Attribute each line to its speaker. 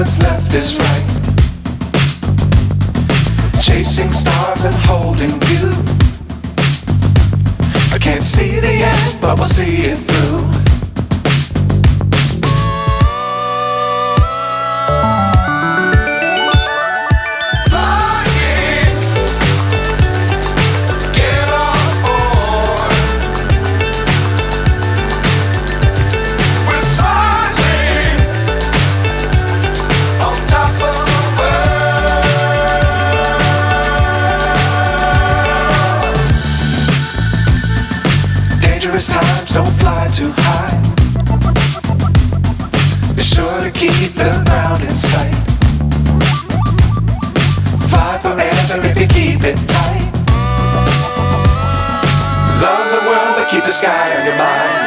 Speaker 1: what's left is right. Chasing stars and holding you. I can't see the end, but we'll see it through. Times don't fly too high. Be sure to keep the ground in sight. Fly forever if you keep it tight. Love the world but keep the sky on your mind.